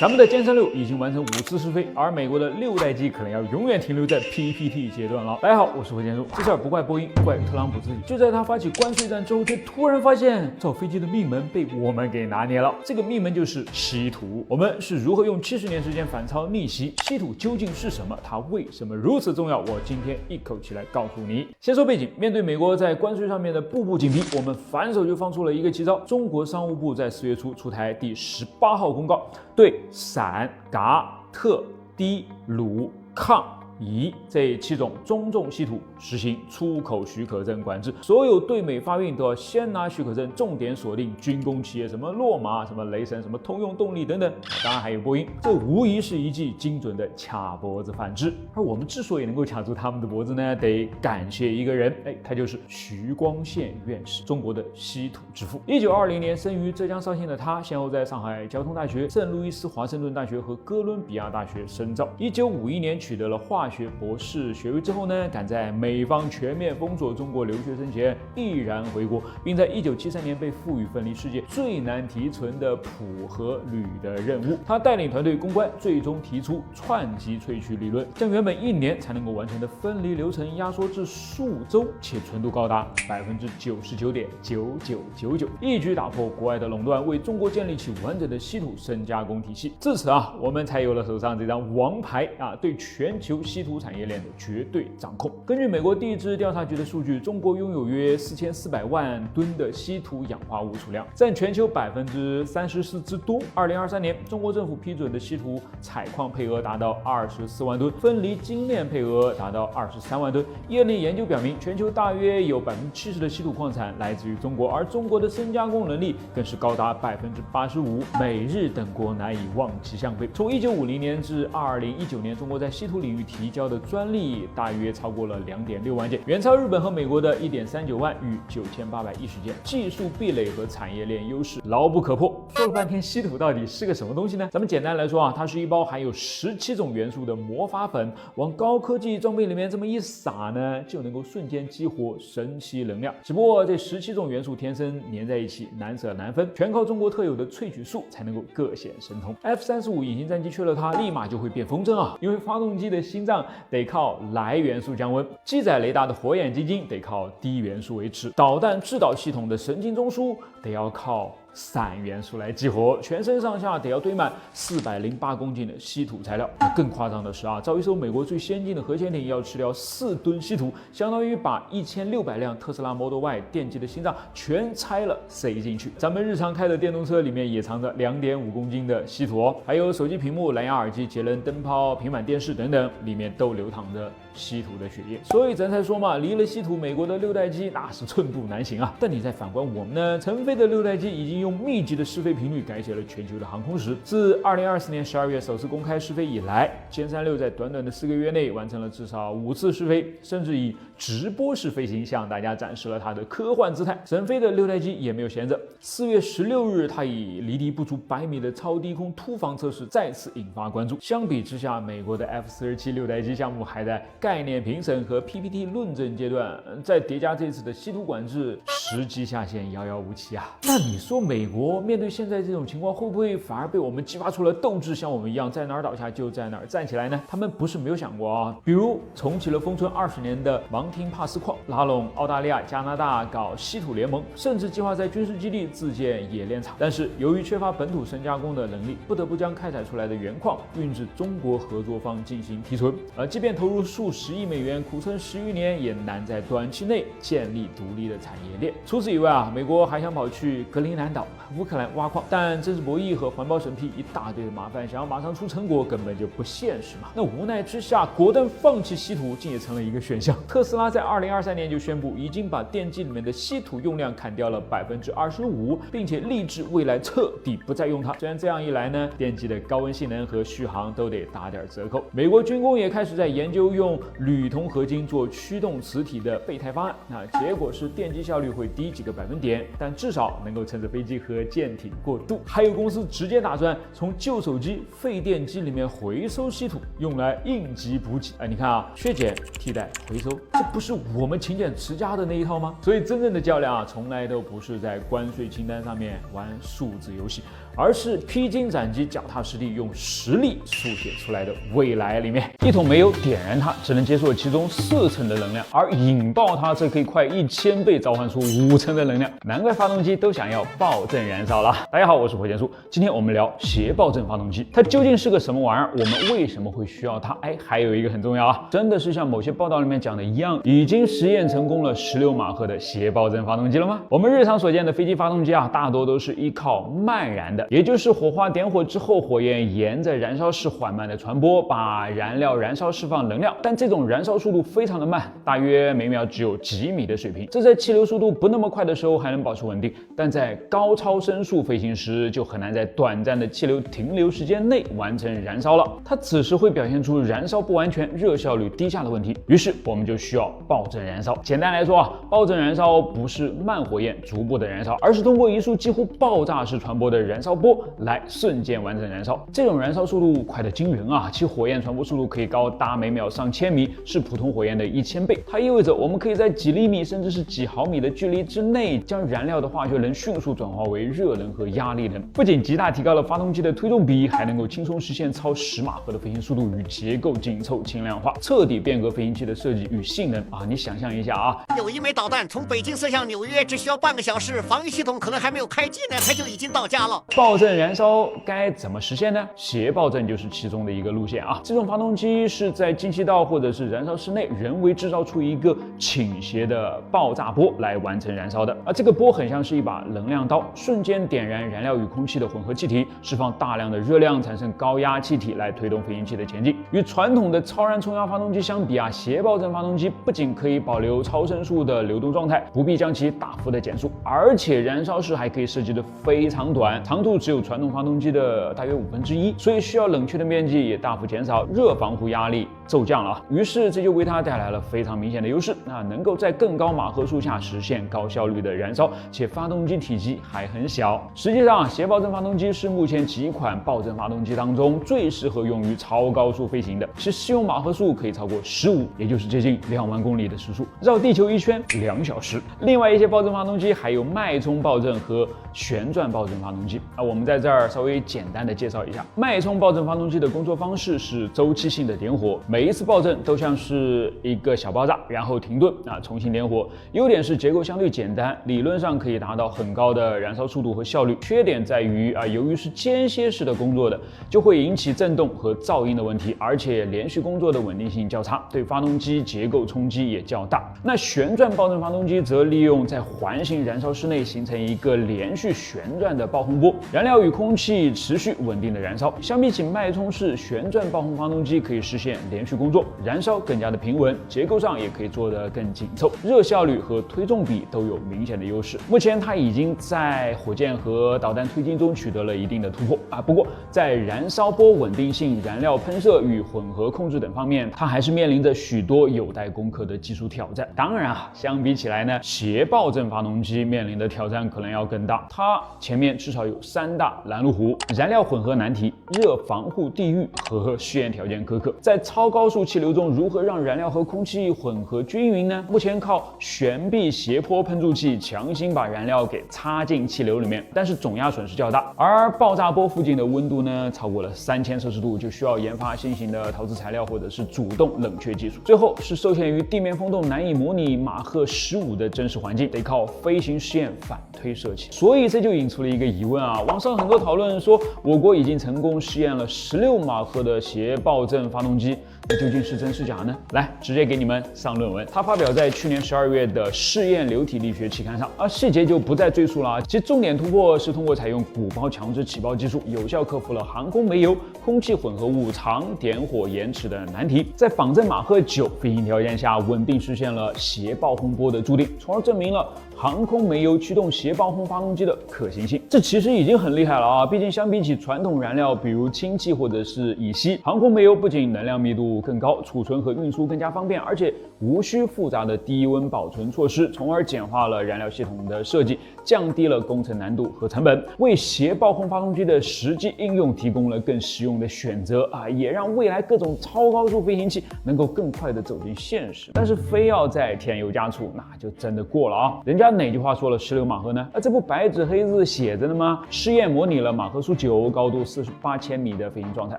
咱们的歼3 6已经完成5次试飞，而美国的6代机可能要永远停留在 PPT 阶段了。大家好，我是何建筑。这事儿不怪波音，怪特朗普自己。就在他发起关税战之后，却突然发现造飞机的命门被我们给拿捏了。这个命门就是稀土。我们是如何用70年时间反超逆袭？稀土究竟是什么？它为什么如此重要？我今天一口气来告诉你。先说背景，面对美国在关税上面的步步紧逼，我们反手就放出了一个奇招。中国商务部在4月初出台第18号公告，对钽、镉、锗、锑、铢、抗、铀这7种中重稀土实行出口许可证管制，所有对美发运都要先拿许可证，重点锁定军工企业，什么洛马、什么雷神、什么通用动力等等，当然还有波音。这无疑是一记精准的卡脖子反制。而我们之所以能够卡住他们的脖子呢，得感谢一个人，他就是徐光宪院士，中国的稀土之父。1920年生于浙江绍兴的他，先后在上海交通大学、圣路易斯华盛顿大学和哥伦比亚大学深造。1951年取得了化学博士学位之后呢，赶在美方全面封锁中国留学生前毅然回国，并在1973年被赋予分离世界最难提纯的钋和铝的任务。他带领团队攻关，最终提出串集萃取理论，将原本1年才能够完成的分离流程压缩至数周，且纯度高达99.9999%，一举打破国外的垄断，为中国建立起完整的稀土深加工体系。至此我们才有了手上这张王牌对全球稀土产业链的绝对掌控。根据美国地质调查局的数据，中国拥有约4400万吨的稀土氧化物储量，占全球34%之多。2023年，中国政府批准的稀土采矿配额达到24万吨，分离精炼配额达到23万吨。业内研究表明，全球大约有70%的稀土矿产来自于中国，而中国的深加工能力更是高达85%，美日等国难以望其项背。从1950年至2019年，中国在稀土领域提交的专利大约超过了2.6万件，远超日本和美国的1.39万与9810件，技术壁垒和产业链优势牢不可破。说了半天，稀土到底是个什么东西呢？咱们简单来说它是一包含有17种元素的魔法粉，往高科技装备里面这么一撒呢，就能够瞬间激活神奇能量。只不过这17种元素天生粘在一起，难舍难分，全靠中国特有的萃取术才能够各显神通。F-35隐形战机缺了它，立马就会变风筝因为发动机的心脏得靠氖元素降温，机载雷达的火眼金睛得靠低元素维持，导弹制导系统的神经中枢得要靠3元素来激活，全身上下得要堆满408公斤的稀土材料。更夸张的是造一艘美国最先进的核潜艇要吃掉4吨稀土，相当于把1600辆特斯拉 Model Y 电机的心脏全拆了塞进去。咱们日常开的电动车里面也藏着2.5公斤的稀土还有手机屏幕、蓝牙耳机、节能灯泡、平板电视等等，里面都流淌着稀土的血液。所以咱才说嘛，离了稀土，美国的6代机那是寸步难行但你再反观我们呢，成飞的6代机已经用密集的试飞频率改写了全球的航空史。自2024年12月首次公开试飞以来，歼3 6在短短的4个月内完成了至少5次试飞，甚至以直播式飞行向大家展示了它的科幻姿态。神飞的6代机也没有闲着，4月16日，它以离地不足100米的超低空突防测试再次引发关注。相比之下，美国的 F-47 6代机项目还在概念评审和 PPT 论证阶段，再叠加这次的稀土管制，时机下限遥遥无期那你说美国面对现在这种情况，会不会反而被我们激发出了斗志，像我们一样在哪儿倒下就在哪儿站起来呢？他们不是没有想过比如重启了封存20年的芒廷帕斯矿，拉拢澳大利亚、加拿大搞稀土联盟，甚至计划在军事基地自建冶炼厂。但是由于缺乏本土深加工的能力，不得不将开采出来的原矿运至中国合作方进行提纯。即便投入数十亿美元，苦撑10余年，也难在短期内建立独立的产业链。除此以外美国还想跑去格陵兰岛、乌克兰挖矿，但政治博弈和环保审批一大堆的麻烦，想要马上出成果根本就不现实那无奈之下，果断放弃稀土竟也成了一个选项。特斯拉在2023年就宣布，已经把电机里面的稀土用量砍掉了25%，并且立志未来彻底不再用它。虽然这样一来呢，电机的高温性能和续航都得打点折扣。美国军工也开始在研究用铝铜合金做驱动磁体的备胎方案，结果是电机效率会低几个百分点，但至少能够趁着飞机和舰艇过渡。还有公司直接打算从旧手机、废电机里面回收稀土，用来应急补给。你看削减、替代、回收，这不是我们勤俭持家的那一套吗？所以真正的较量从来都不是在关税清单上面玩数字游戏，而是披荆斩棘、脚踏实地，用实力书写出来的未来里面。一桶煤油点燃它，只能接受其中4成的能量，而引爆它则可以快1000倍召唤出5成的能量。难怪发动机都想要爆震燃烧了。大家好，我是火箭叔，今天我们聊邪爆震发动机，它究竟是个什么玩意儿？我们为什么会需要它？还有一个很重要啊，真的是像某些报道里面讲的一样，已经实验成功了16马赫的邪爆震发动机了吗？我们日常所见的飞机发动机啊，大多都是依靠慢燃的，也就是火花点火之后，火焰沿着燃烧室缓慢的传播，把燃料燃烧释放能量。但这种燃烧速度非常的慢，大约每秒只有几米的水平。这在气流速度不那么快的时候还能保持稳定，但在高超声速飞行时就很难在短暂的气流停留时间内完成燃烧了。它此时会表现出燃烧不完全、热效率低下的问题。于是我们就需要爆震燃烧。简单来说啊，爆震燃烧不是慢火焰逐步的燃烧，而是通过一束几乎爆炸式传播的燃烧波来瞬间完成燃烧。这种燃烧速度快得惊人啊，其火焰传播速度可以高达每秒上千米，是普通火焰的1000倍。它意味着我们可以在几厘米甚至是几毫米的距离之内，将燃料的化学能迅速转化为热能和压力能，不仅极大提高了发动机的推动比，还能够轻松实现超10马赫的飞行速度与结构紧凑轻量化，彻底变革飞行器的设计与性能啊！你想象一下啊，有一枚导弹从北京射向纽约只需要半个小时，防御系统可能还没有开机呢，它就已经到家了。爆震燃烧该怎么实现呢？邪爆震就是其中的一个路线啊。这种发动机是在进气道或者是燃烧室内人为制造出一个倾斜的爆炸波来完成燃烧的，而这个波很像是一把能量刀，瞬间点燃燃料与空气的混合气体，释放大量的热量，产生高压气体来推动飞行器的前进。与传统的超燃冲压发动机相比啊，邪爆震发动机不仅可以保留超声速的流动状态，不必将其大幅的减速，而且燃烧室还可以设计的非常短，长度只有传统发动机的大约1/5，所以需要冷却的面积也大幅减少，热防护压力骤降了。于是这就为它带来了非常明显的优势，能够在更高马赫数下实现高效率的燃烧，且发动机体积还很小。实际上，邪爆震发动机是目前几款爆震发动机当中最适合用于超高速飞行的，其适用马赫数可以超过15，也就是接近2万公里的时速，绕地球1圈2小时。另外一些爆震发动机还有脉冲爆震和旋转爆震发动机我们在这儿稍微简单的介绍一下。脉冲爆震发动机的工作方式是周期性的点火，每一次爆震都像是一个小爆炸，然后停顿重新点火。优点是结构相对简单，理论上可以达到很高的燃烧速度和效率。缺点在于由于是间歇式的工作的，就会引起震动和噪音的问题，而且连续工作的稳定性较差，对发动机结构冲击也较大。那旋转爆震发动机则利用在环形燃烧室内形成一个连续旋转的爆轰波，燃料与空气持续稳定的燃烧。相比起脉冲式旋转爆轰发动机，可以实现连续工作，燃烧更加的平稳，结构上也可以做得更紧凑，热效率和推重比都有明显的优势。目前它已经在火箭和导弹推进中取得了一定的突破不过在燃烧波稳定性、燃料喷射与混合控制等方面，它还是面临着许多有待攻克的技术挑战。当然相比起来呢，邪爆震发动机面临的挑战可能要更大。它前面至少有3大拦路虎：燃料混合难题、热防护地狱和试验条件苛刻。在超高速气流中，如何让燃料和空气混合均匀呢？目前靠悬臂斜坡喷注器强行把燃料给插进气流里面，但是总压损失较大，而爆炸波附近的温度呢超过了3000摄氏度，就需要研发新型的陶瓷材料或者是主动冷却技术。最后是受限于地面风洞难以模拟马赫15的真实环境，得靠飞行试验反推射器。所以这就引出了一个疑问网上很多讨论说我国已经成功试验了16马赫的邪爆震发动机，那究竟是真是假呢？来，直接给你们上论文，它发表在去年12月的《试验流体力学》期刊上，细节就不再赘述了。其重点突破是通过采用鼓包强制起爆技术，有效克服了航空煤油、空气混合物长点火延迟的难题，在仿真马赫9飞行条件下，稳定实现了邪爆轰波的注定，从而证明了航空煤油驱动邪爆轰发动机的可行性。这其实已经很厉害了毕竟相比起传统燃料，比如氢气或者是乙烯，航空煤油不仅能量密度度更高，储存和运输更加方便，而且无需复杂的低温保存措施，从而简化了燃料系统的设计，降低了工程难度和成本，为携爆控发动机的实际应用提供了更实用的选择也让未来各种超高速飞行器能够更快的走进现实。但是非要再添油加醋，那就真的过了人家哪句话说了16马赫呢？这不白纸黑字写着的吗？试验模拟了马赫数9、高度48千米的飞行状态。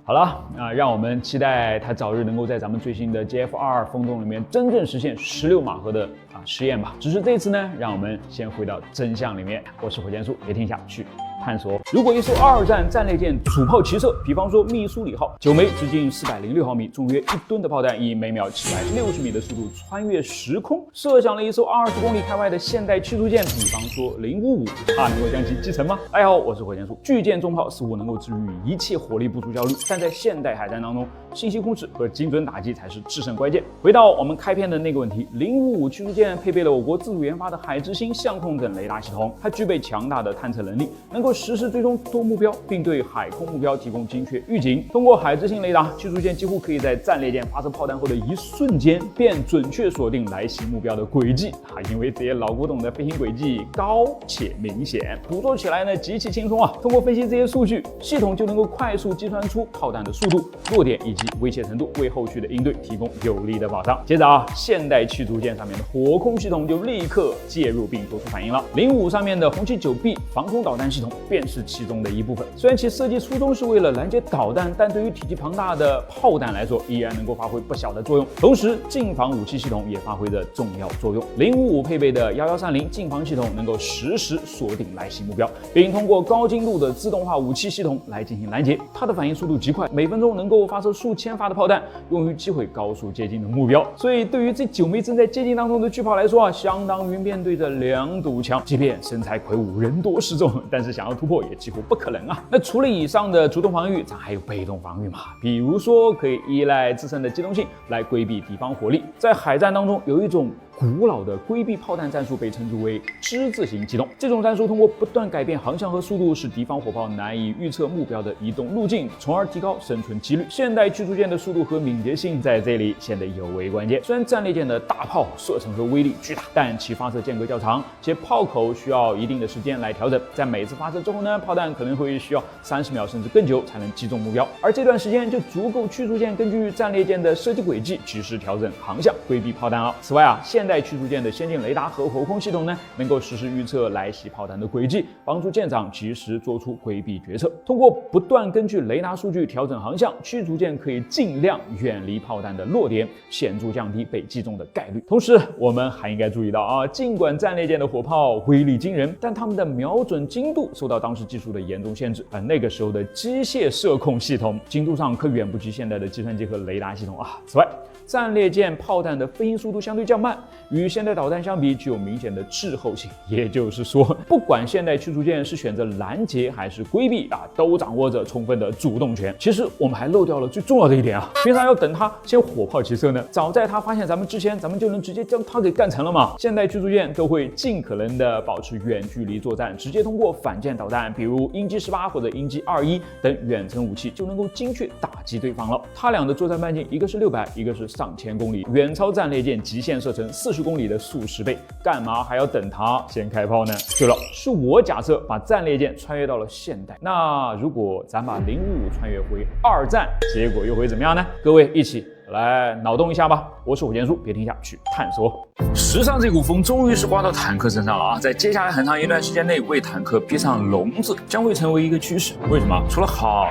好了让我们期待它早日能够在咱们最新的 JF22风洞里面真正实现16马赫的试验吧。只是这次呢，让我们先回到真相里面。我是火箭叔，别停下去探索。如果一艘二战战列舰主炮齐射，比方说密苏里号，9枚直径406毫米、重约1吨的炮弹，以每秒760米的速度穿越时空，射向了一艘20公里开外的现代驱逐舰，比方说055，它能够将其击沉吗？大家好，我是火箭叔。巨舰重炮似乎能够治愈一切火力不足焦虑，但在现代海战当中，信息控制和精准打击才是制胜关键。回到我们开篇的那个问题，055驱逐舰配备了我国自主研发的海之星相控阵雷达系统，它具备强大的探测能力，能够实时追踪多目标，并对海空目标提供精确预警。通过海之星雷达，驱逐舰几乎可以在战列舰发射炮弹后的一瞬间，便准确锁定来袭目标的轨迹因为这些老古董的飞行轨迹高且明显，捕捉起来呢极其轻松通过分析这些数据，系统就能够快速计算出炮弹的速度、落点以及威胁程度，为后续的应对提供有力的保障。接着现代驱逐舰上面的火控系统就立刻介入并做出反应了。055上面的红旗 9B 防空导弹系统便是其中的一部分。虽然其设计初衷是为了拦截导弹，但对于体积庞大的炮弹来说，依然能够发挥不小的作用。同时，近防武器系统也发挥着重要作用。055配备的1130近防系统能够实时锁定来袭目标，并通过高精度的自动化武器系统来进行拦截。它的反应速度极快，每分钟能够发射数千发的炮弹，用于击毁高速接近的目标。所以，对于这9枚正在接近当中的巨炮来说相当于面对着2堵墙。即便身材魁梧、人多势众，但是想要突破也几乎不可能那除了以上的主动防御，咱还有被动防御嘛？比如说，可以依赖自身的机动性来规避敌方火力。在海战当中，有一种古老的规避炮弹战术被称之为之字形机动。这种战术通过不断改变航向和速度，使敌方火炮难以预测目标的移动路径，从而提高生存几率。现代驱逐舰的速度和敏捷性在这里显得尤为关键。虽然战列舰的大炮射程和威力巨大，但其发射间隔较长，且炮口需要一定的时间来调整。在每次发射之后呢，炮弹可能会需要30秒甚至更久才能击中目标，而这段时间就足够驱逐舰根据战列舰的设计轨迹及时调整航向，规避炮弹了。此外现代驱逐舰的先进雷达和火控系统呢，能够实时预测来袭炮弹的轨迹，帮助舰长及时做出规避决策。通过不断根据雷达数据调整航向，驱逐舰可以尽量远离炮弹的落点，显著降低被击中的概率。同时，我们还应该注意到尽管战列舰的火炮威力惊人，但它们的瞄准精度受到当时技术的严重限制，而那个时候的机械射控系统精度上可远不及现代的计算机和雷达系统此外，战列舰炮弹的飞行速度相对较慢，与现代导弹相比具有明显的滞后性。也就是说，不管现代驱逐舰是选择拦截还是规避都掌握着充分的主动权。其实我们还漏掉了最重要的一点凭啥要等它先火炮齐射呢？早在它发现咱们之前，咱们就能直接将它给干成了嘛。现代驱逐舰都会尽可能的保持远距离作战，直接通过反舰导弹，比如鹰击18或者鹰击21等远程武器，就能够精确打击对方了。它俩的作战半径一个是600，一个是上千公里，远超战列舰极限射程40公里的数十倍，干嘛还要等它先开炮呢？对了，是我假设把战列舰穿越到了现代，那如果咱把055穿越回二战，结果又会怎么样呢？各位一起来脑洞一下吧。我是火箭叔，别停下去探索。时尚这股风终于是刮到坦克身上了在接下来很长一段时间内，为坦克别上笼子将会成为一个趋势。为什么？除了好，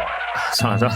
算了，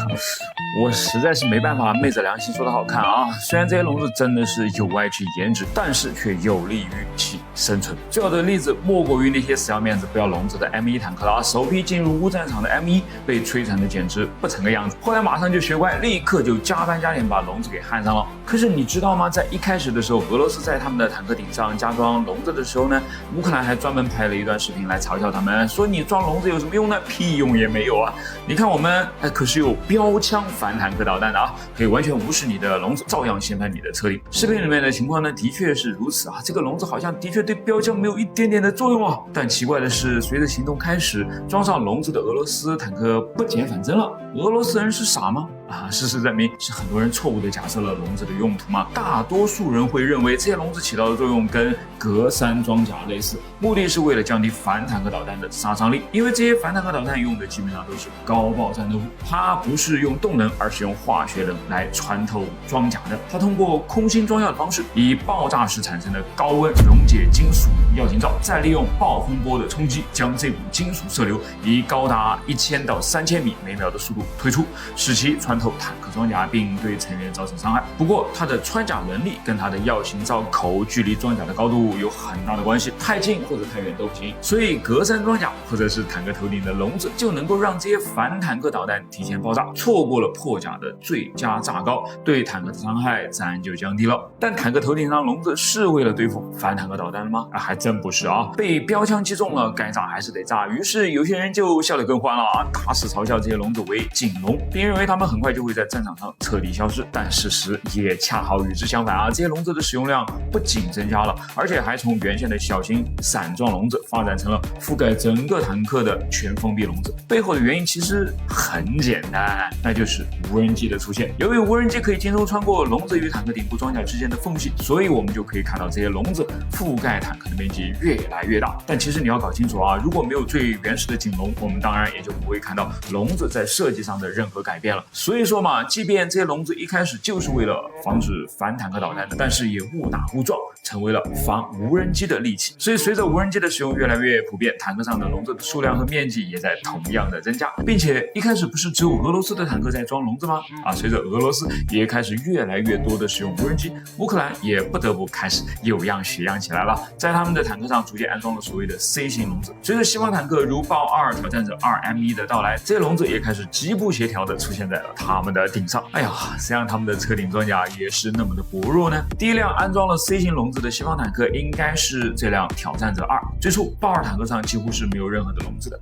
我实在是没办法昧着良心说的好看虽然这些笼子真的是有碍其颜值，但是却有利于其生存。最好的例子莫过于那些死要面子不要笼子的 M1 坦克了首批进入乌战场的 M1 被摧残的简直不成个样子，后来马上就学乖，立刻就加班加点把笼子给焊上了。可是你知道吗？在一开始的时候，俄罗斯在他们的坦克顶上加装笼子的时候呢，乌克兰还专门拍了一段视频来嘲笑他们，说你装笼子有什么用呢？屁用也没有你看我们可是有标枪反坦克导弹的可以完全无视你的笼子，照样掀翻你的车顶。视频里面的情况呢，的确是如此这个笼子好像的确对标枪没有一点点的作用但奇怪的是，随着行动开始，装上笼子的俄罗斯坦克不减反增了。俄罗斯人是傻吗？事实证明是很多人错误的假设了笼子的用途嘛。大多数人会认为这些笼子起到的作用跟格栅装甲类似，目的是为了降低反坦克导弹的杀伤力，因为这些反坦克导弹用的基本上都是高爆战斗物，它不是用动能，而是用化学能来穿透装甲的。它通过空心装药的方式，以爆炸时产生的高温溶解金属药浸罩，再利用暴风波的冲击，将这股金属射流以高达1000到3000米每秒的速度推出，使其穿透坦克装甲，并对成员造成伤害。不过，它的穿甲能力跟它的药浸罩口距离装甲的高度有很大的关系，太近或者太远都不行。所以，格栅装甲或者是坦克头顶的笼子，就能够让这些反坦克导弹提前爆炸，错过了破甲的最佳炸高，对坦克的伤害自然就降低了。但坦克头顶上笼子是为了对付反坦克导弹吗？还真不是啊！被标枪击中了，该炸还是得炸。于是有些人就笑得更欢了啊，大肆嘲笑这些笼子为警笼，并认为他们很快就会在战场上彻底消失。但事实也恰好与之相反啊！这些笼子的使用量不仅增加了，而且还从原先的小型伞状笼子发展成了覆盖整个坦克的全封闭笼子。背后的原因其实很简单，那就是无人机的出现。由于无人机可以轻松穿过笼子与坦克顶部装甲之间的缝隙，所以我们就可以看到这些笼子覆盖坦克的面积越来越大。但其实你要搞清楚啊，如果没有最原始的警笼，我们当然也就不会看到笼子在设计上的任何改变了。所以说嘛，即便这些笼子一开始就是为了防止反坦克导弹的，但是也误打误撞成为了防无人机的利器。所以随着无人机的使用越来越普遍，坦克上的笼子的数量和面积也在同样的增加，并且一开始不是只有俄罗斯的坦克在装笼子吗？随着俄罗斯也开始越来越多的使用无人机，乌克兰也不得不开始有样学样起来了，在他们的坦克上逐渐安装了所谓的 C 型笼子。随着西方坦克如豹2、挑战者2 M1 的到来，这些笼子也开始极不协调的出现在了他们的顶上。哎呀，谁让他们的车顶装甲也是那么的薄弱呢？第一辆安装了 C 型笼子的西方坦克应该是这辆挑战者2。最初豹2坦克上几乎是没有任何的笼子的，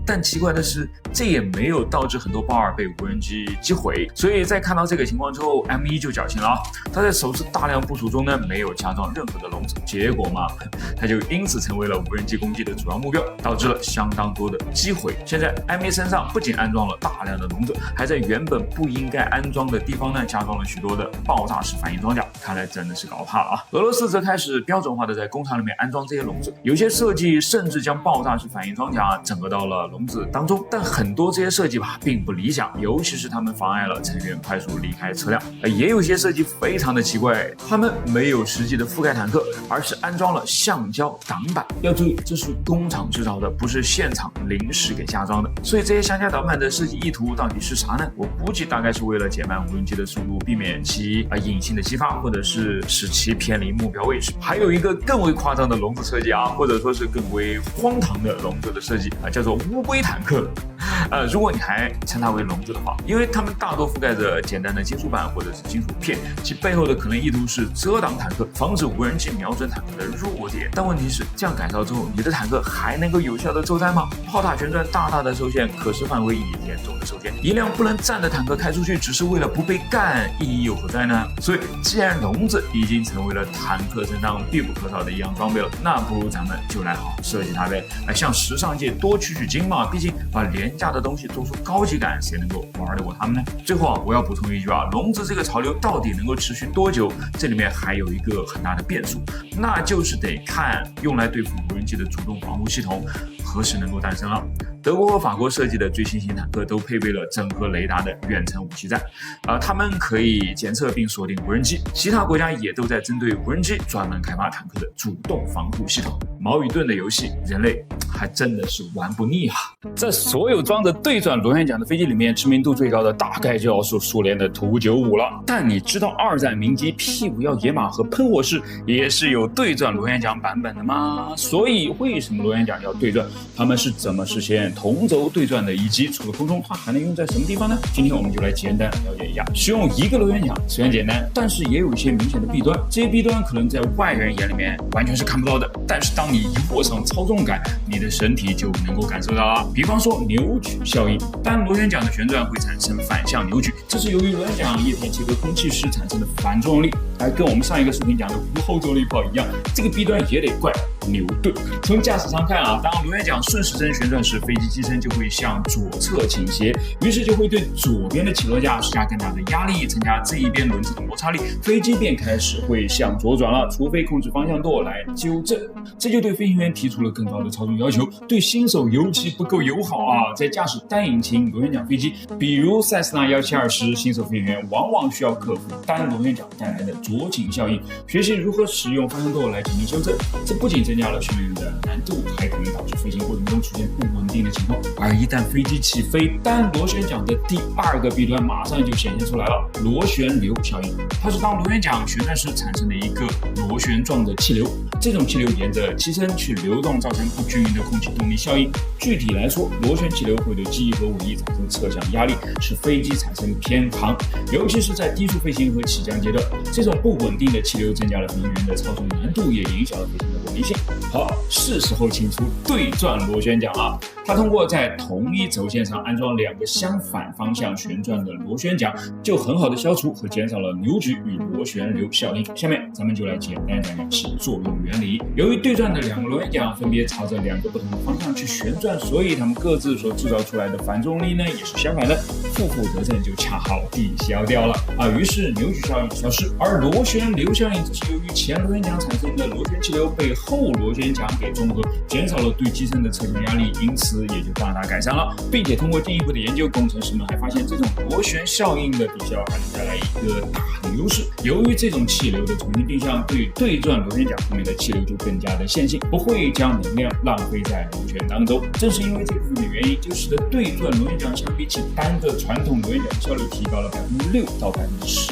但奇怪的是，这也没有导致很多豹2被无人机击毁。所以在看到这个情况之后 ，M1 就侥幸了啊，他在首次大量部署中呢没有加装任何的笼子，结果嘛，他就因此成为了无人机攻击的主要目标，导致了相当多的击毁。现在 M1 身上不仅安装了大量的笼子，还在原本不应该安装的地方呢加装了许多的爆炸式反应装甲，看来真的是搞怕了啊！俄罗斯则开始标准化的在工厂里面安装这些笼子，有些设计甚至将爆炸式反应装甲整合到了笼子当中，但很多这些设计吧并不理想，尤其是他们妨碍了成员快速离开车辆。也有些设计非常的奇怪，他们没有实际的覆盖坦克，而是安装了橡胶挡板。要注意，这是工厂制造的，不是现场临时给加装的。所以这些橡胶挡板的设计意图到底是啥呢？我估计大概是为了减慢无人机的速度，避免其隐性的激发，或者是使其偏离目标位置。还有一个更为夸张的笼子设计或者说是更为荒唐的笼子的设计叫做乌龟坦克。如果你还称它为笼子的话，因为它们大多覆盖着简单的金属板或者是金属片，其背后的可能意图是遮挡坦克，防止无人机瞄准坦克的弱点。但问题是，这样改造之后，你的坦克还能够有效的作战吗？炮塔旋转大大的受限，可视范围也严重的受限。一辆不能站的坦克开出去，只是为了不被干，意义又何在呢？所以，既然笼子已经成为了坦克身上必不可少的一样装备了，那不如咱们就来好好设计它呗。向时尚界多取经嘛，毕竟把廉价的东西做出高级感，谁能够玩得过他们呢？最后我要补充一句笼子这个潮流到底能够持续多久？这里面还有一个很大的变数，那就是得看用来对付无人机的主动防护系统何时能够诞生了。德国和法国设计的最新型坦克都配备了整合雷达的远程武器站，它们可以检测并锁定无人机。其他国家也都在针对无人机专门开发坦克的主动防护系统。矛与盾的游戏，人类还真的是玩不腻在所有装着对转螺旋桨的飞机里面，知名度最高的大概就要数苏联的图95了。但你知道二战民机 P5要野马和喷火式也是有对转螺旋桨版本的吗？所以为什么螺旋桨要对转？它们是怎么实现同轴对转的，以及除了空中它还能用在什么地方呢？今天我们就来简单了解一下。使用一个螺旋桨虽然简单，但是也有一些明显的弊端，这些弊端可能在外人眼里面完全是看不到的，但是当你一握上操纵杆，你的身体就能够感受到了。比方说扭曲效应，当螺旋桨的旋转会产生反向扭曲，这是由于螺旋桨叶片结合空气时产生的反作用力，跟我们上一个视频讲的无后坐力炮一样，这个弊端也得怪牛顿。从驾驶上看当螺旋桨顺时针旋转时，飞机机机身就会向左侧倾斜，于是就会对左边的起落架施加更大的压力，增加这一边轮子的摩擦力，飞机便开始会向左转了，除非控制方向舵来纠正。这就对飞行员提出了更高的操纵要求，对新手尤其不够友好啊！在驾驶单引擎螺旋桨飞机，比如塞斯纳1720，新手飞行员往往需要克服单螺旋桨带来的左倾效应，学习如何使用方向舵来进行修正。这不仅增加了训练的难度，还可能导致飞行过程中出现不稳定的情况。而一旦飞机起飞，单螺旋桨的第二个弊端马上就显现出来了——螺旋流效应。它是当螺旋桨旋转时产生的一个螺旋状的气流，这种气流沿着机身去流动，造成不均匀的空气动力效应。具体来说，螺旋气流会对机翼和尾翼产生侧向压力，使飞机产生偏航，尤其是在低速飞行和起降阶段，这种不稳定的气流增加了飞行员的操纵难度，也影响了飞行的稳定性。好，是时候请出对转螺旋桨了。它通过在同一轴线上安装两个相反方向旋转的螺旋桨，就很好的消除和减少了扭矩与螺旋流效应。下面咱们就来简单讲讲其作用原理。由于对转的两个螺旋桨分别朝着两个不同的方向去旋转，所以它们各自所制造出来的反重力呢也是相反的，负负得正，就恰好抵消掉了于是扭矩效应消失。而螺旋流效应则是由于前螺旋桨产生的螺旋气流被后螺旋桨给中和，减少了对机身的侧向压力，因此也就大大改善了。并且通过进一步的研究，工程师们还发现这种螺旋效应的抵消还能带来一个大的优势。由于这种气流的重新定向，对对转螺旋桨后面的气流就更加的线性，不会将能量浪费在螺旋当中。正是因为这部分的原因，就使得对转螺旋桨相比起单个传统螺旋桨的效率提高了6%到10%，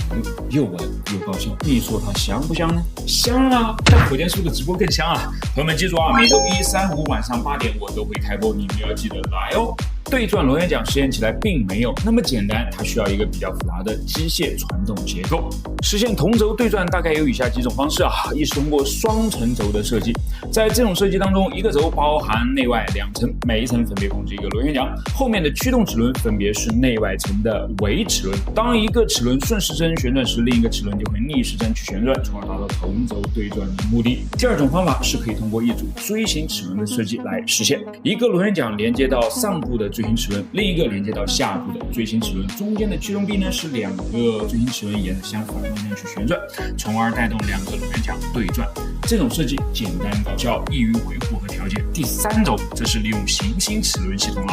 又稳又高效。你说它香不香呢？香啊！但火箭叔的直播更香啊！朋友们记住啊，每周1、3、5晚上8点我都会开播，你们要记得来哦。对转螺旋桨实验起来并没有那么简单，它需要一个比较复杂的机械传动结构。实现同轴对转大概有以下几种方式一是通过双层轴的设计，在这种设计当中，一个轴包含内外2层，每一层分别控制一个螺旋桨，后面的驱动齿轮分别是内外层的尾齿轮。当一个齿轮顺时针旋转时，另一个齿轮就会逆时针去旋转，从而达到同轴对转的目的。第二种方法是可以通过一组锥形齿轮的设计来实现，一个螺旋桨连接到上部的锥形齿轮，另一个连接到下部的锥形齿轮，中间的驱动臂呢是2个锥形齿轮沿着相反方向去旋转，从而带动2个螺旋桨对转。这种设计简单高效，易于维护和调节。第三种则是利用行星齿轮系统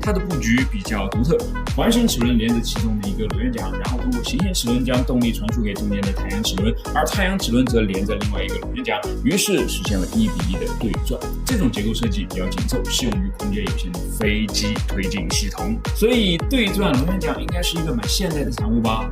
它的布局比较独特，环形齿轮连着其中的一个螺旋桨，然后通过行星齿轮将动力传输给中间的太阳齿轮，而太阳齿轮则连着另外一个螺旋桨，于是实现了1比1的对转。这种结构设计比较紧凑，适用于空间有限的飞机推进系统，所以对转螺旋桨应该是一个蛮现代的产物吧？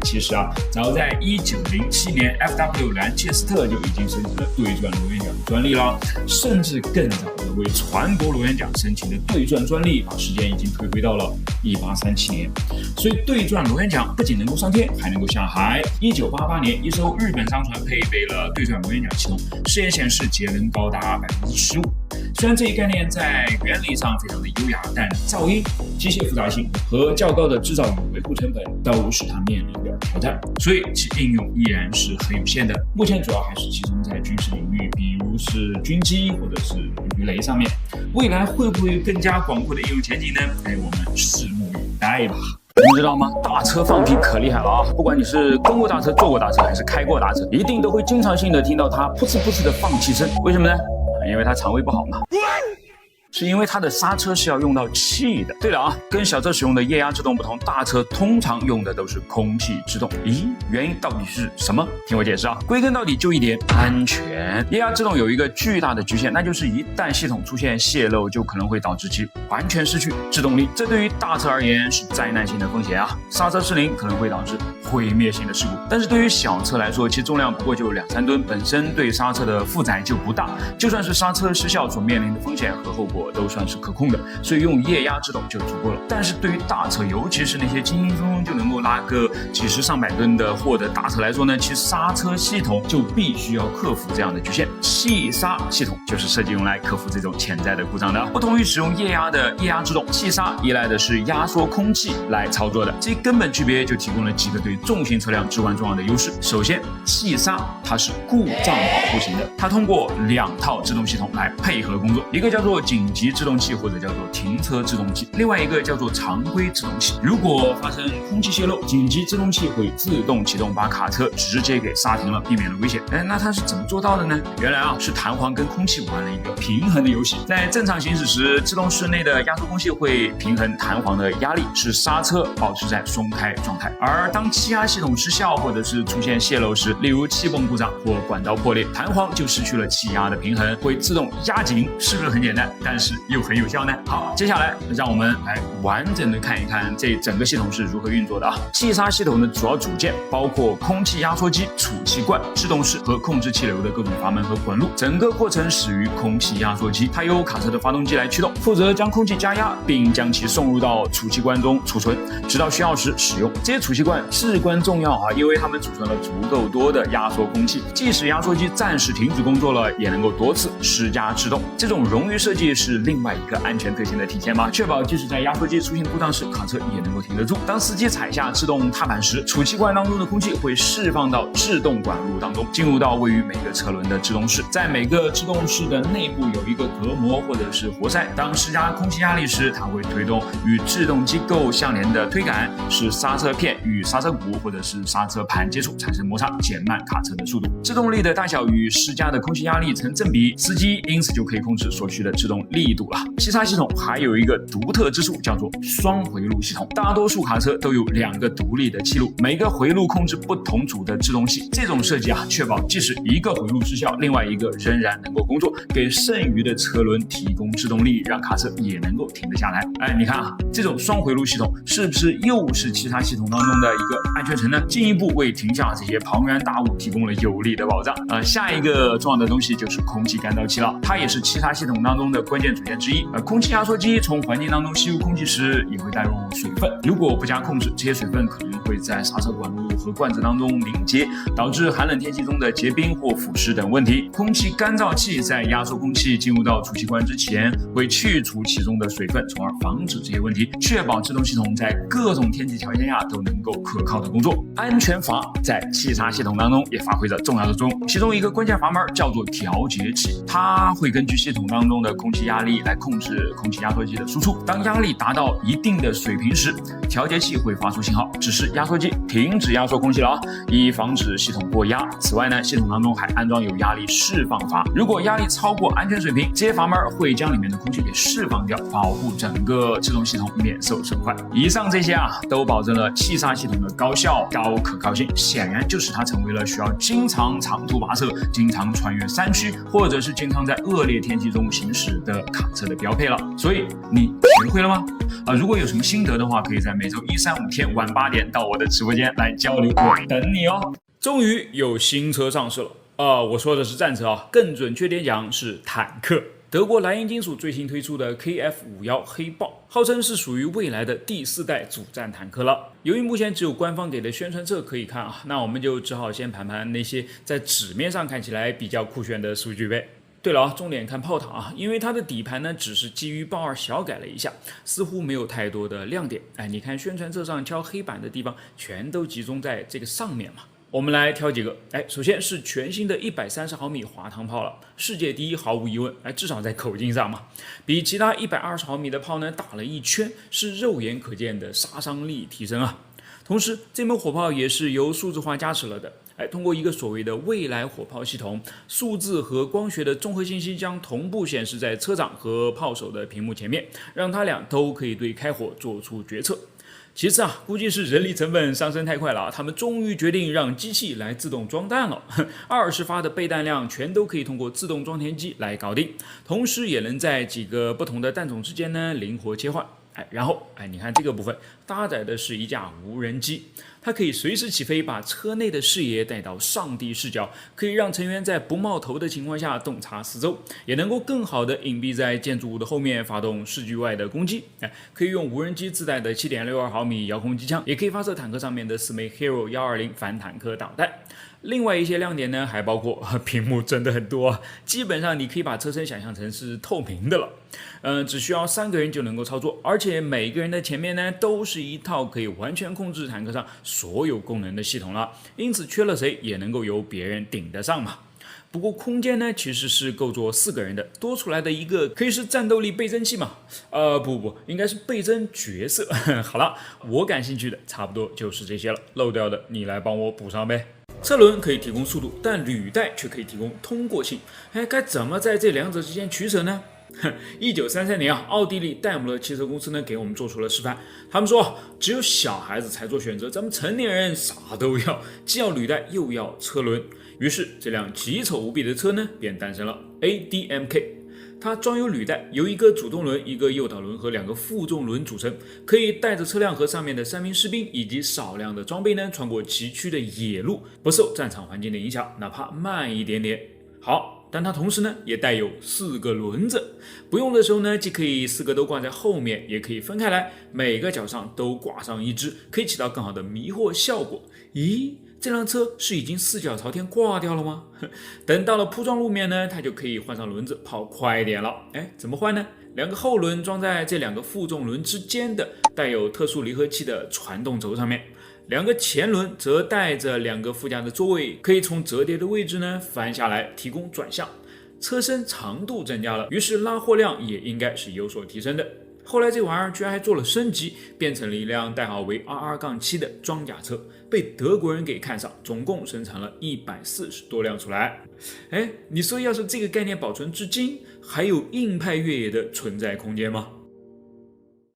其实早在1907年 FW 兰切斯特就已经申请了对转螺旋桨的专利了，甚至更早的为船舶螺旋桨申请的对转专利，把时间已经推回到了1837年。所以对转螺旋桨不仅能够上天，还能够下海。1988年，一艘日本商船配备了对转螺旋桨系统，试验显示节能高达15%。虽然这一概念在原理上非常的优雅，但噪音、机械复杂性和较高的制造与维护成本都是它面临的挑战，所以其应用依然是很有限的。目前主要还是集中在军事领域，比如是军机或者是鱼雷上面。未来会不会有更加广阔的应用前景呢？我们拭目以待吧。你知道吗？大车放屁可厉害了不管你是跟过大车、坐过大车还是开过大车，一定都会经常性的听到它噗呲噗呲的放气声。为什么呢？因为它肠胃不好嘛。是因为它的刹车是要用到气的。对了跟小车使用的液压制动不同，大车通常用的都是空气制动。咦，原因到底是什么？听我解释归根到底就一点安全。液压制动有一个巨大的局限，那就是一旦系统出现泄漏，就可能会导致其完全失去制动力。这对于大车而言是灾难性的风险刹车失灵可能会导致毁灭性的事故。但是对于小车来说，其重量不过就2-3吨，本身对刹车的负载就不大，就算是刹车失效所面临的风险和后果都算是可控的，所以用液压制动就足够了。但是对于大车，尤其是那些轻轻松松就能够拉个几十上百吨的货的大车来说呢，其刹车系统就必须要克服这样的局限。气刹系统就是设计用来克服这种潜在的故障的。不同于使用液压的液压制动，气刹依赖的是压缩空气来操作的，这根本区别就提供了几个对重型车辆至关重要的优势。首先，气刹它是故障保护型的，它通过2套制动系统来配合工作，一个叫做紧急制动器或者叫做停车制动器，另外一个叫做常规制动器。如果发生空气泄漏，紧急制动器会自动启动，把卡车直接给刹停了，避免了危险。那它是怎么做到的呢？原来是弹簧跟空气玩了一个平衡的游戏。在正常行驶时，制动室内的压缩空气会平衡弹簧的压力，使刹车保持在松开状态。而当气压系统失效或者是出现泄漏时，例如气泵故障或管道破裂，弹簧就失去了气压的平衡，会自动压紧，是不是很简单？但是又很有效呢？好，接下来让我们来完整的看一看这整个系统是如何运作的啊。气刹系统的主要组件包括空气压缩机、储气罐、制动室和控制气流的各种阀门和管路。整个过程始于空气压缩机，它由卡车的发动机来驱动，负责将空气加压，并将其送入到储气罐中储存，直到需要时使用。这些储气罐至关重要啊，因为它们储存了足够多的压缩空气，即使压缩机暂时停止工作了，也能够多次施加制动。这种冗余设计是另外一个安全特性的体现嘛，确保即使在压缩机出现故障时，卡车也能够停得住。当司机踩下制动踏板时，储气罐当中的空气会释放到制动管路当中，进入到位于每个车轮的制动室。在每个制动室的内部有一个隔膜或者是活塞，当施加空气压力时，它会推动与制动机构相连的推杆，使刹车片与刹车鼓或者是刹车盘接触，产生摩擦，减慢卡车的速度。制动力的大小与施加的空气压力成正比，司机因此就可以控制所需的制动力度了。气刹系统还有一个独特之处，叫做双回路系统。大多数卡车都有2个独立的气路，每个回路控制不同组的制动器。这种设计确保即使一个回路失效，另外一个仍然能够工作，给剩余的车轮提供制动力，让卡车也能够停得下来。你看这种双回路系统是不是又是气刹系统当中的一个安全层呢？进一步为停下这些庞然大物提供了有力的保障。下一个重要的东西就是空气干燥器了，它也是气刹系统当中的关键组件之一。空气压缩机从环境当中吸入空气时，也会带入水分，如果不加控制，这些水分可能会在刹车管路和罐子当中凝结，导致寒冷天气中的结冰或腐蚀等问题。空气干燥器在压缩空气进入到储气罐之前，会去除其中的水分，从而防止这些问题，确保制动系统在各种天气条件下都能够可靠的工作。安全阀在气刹系统当中也发挥着重要的作用，其中一个关键阀门叫做调节器，它会根据系统当中的空气压力来控制空气压缩机的输出。当压力达到一定的水平时，调节器会发出信号，指示压缩机停止压缩空气了，以防止系统过压。此外呢，系统当中还安装有压力释放阀，如果压力超过安全水平，这些阀门会将里面的空气给释放掉，保护整个制动系统免受损坏。以上这些都保证了气刹系统的高效高可靠性，显然就使它成为了需要经常长途跋涉、经常穿越山区，或者是经常在恶劣天气中行驶的卡车的标配了。所以你学会了吗？如果有什么心得的话，可以在每周1、3、5天晚8点到我的直播间来交流，我等你哦。终于有新车上市了我说的是战车更准确点讲是坦克。德国莱茵金属最新推出的 KF51黑豹，号称是属于未来的第4代主战坦克了。由于目前只有官方给的宣传册可以看那我们就只好先盘盘那些在纸面上看起来比较酷炫的数据呗。对了重点看炮塔因为它的底盘呢只是基于豹2小改了一下，似乎没有太多的亮点。你看宣传册上挑黑板的地方全都集中在这个上面嘛。我们来挑几个，首先是全新的130毫米滑膛炮了，世界第一毫无疑问，至少在口径上嘛，比其他120毫米的炮呢打了一圈，是肉眼可见的杀伤力提升同时，这门火炮也是由数字化加持了的，通过一个所谓的未来火炮系统，数字和光学的综合信息将同步显示在车长和炮手的屏幕前面，让他俩都可以对开火做出决策。其次估计是人力成本上升太快了他们终于决定让机器来自动装弹了，20发的备弹量全都可以通过自动装填机来搞定，同时也能在几个不同的弹种之间呢灵活切换。然后你看这个部分搭载的是一架无人机，它可以随时起飞，把车内的视野带到上帝视角，可以让成员在不冒头的情况下洞察四周，也能够更好的隐蔽在建筑物的后面发动视距外的攻击。可以用无人机自带的 7.62 毫米遥控机枪，也可以发射坦克上面的4枚 Hero 120反坦克导弹。另外一些亮点呢，还包括屏幕真的很多基本上你可以把车身想象成是透明的了。只需要3个人就能够操作，而且每个人的前面呢都是一套可以完全控制坦克上所有功能的系统了，因此缺了谁也能够由别人顶得上嘛。不过空间呢其实是够坐4个人的，多出来的一个可以是战斗力倍增器嘛？不，应该是倍增角色。好了，我感兴趣的差不多就是这些了，漏掉的你来帮我补上呗。车轮可以提供速度，但履带却可以提供通过性。该怎么在这两者之间取舍呢？1933年奥地利戴姆勒汽车公司呢给我们做出了示范。他们说，只有小孩子才做选择，咱们成年人啥都要，既要履带又要车轮。于是这辆奇丑无比的车呢便诞生了 ADMK。它装有履带，由一个主动轮、一个诱导轮和2个负重轮组成，可以带着车辆和上面的3名士兵以及少量的装备呢穿过崎岖的野路，不受战场环境的影响，哪怕慢一点点。好，但它同时呢也带有4个轮子，不用的时候呢既可以4个都挂在后面，也可以分开来，每个脚上都挂上一只，可以起到更好的迷惑效果。咦，这辆车是已经4脚朝天挂掉了吗？等到了铺装路面呢，它就可以换上轮子跑快一点了。怎么换呢？2个后轮装在这2个负重轮之间的带有特殊离合器的传动轴上面，2个前轮则带着2个副驾的座位，可以从折叠的位置呢翻下来，提供转向。车身长度增加了，于是拉货量也应该是有所提升的。后来这玩意儿居然还做了升级，变成了一辆代号为 RR-7 的装甲车，被德国人给看上，总共生产了140多辆出来。你说要是这个概念保存至今，还有硬派越野的存在空间吗？